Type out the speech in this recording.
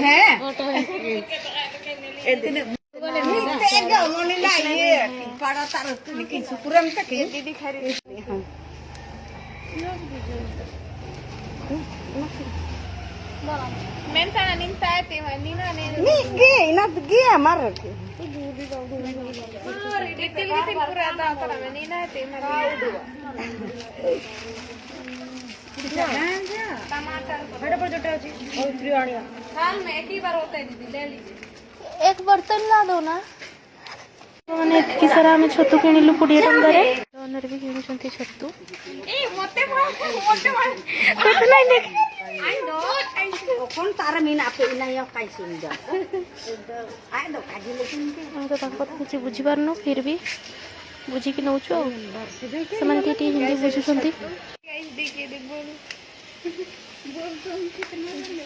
হ্যাঁ এদিনে তেগা মনে লাগে পাড়া তার কিছু পুরাম থাকে দিদি খাই হ্যাঁ Mentana ninta te manina ne. ni ge na ge amar ke Ditil ditil pura da tara manina te manina. टमाटर बड़ा बड़ा छोटा होची और प्रियाणिया साल में एक ही बार होता है दीदी ले लीजिए एक बर्तन ला दो ना माने की सारा में छत्तू किनिलु 20 टंका रे ओनर भी किनुछंती छत्तू ए मोटे नहीं देख आई दो कोन तार मीना पे इना काई सुंदर आय दो काजी लेकिन हम तो ताको କିଛି बुझी पारनो फिर भी बुझी कि नउचो समान टीटी हिंदी बुझुछंती गाइस देखिए देख बोल बोल तो कितना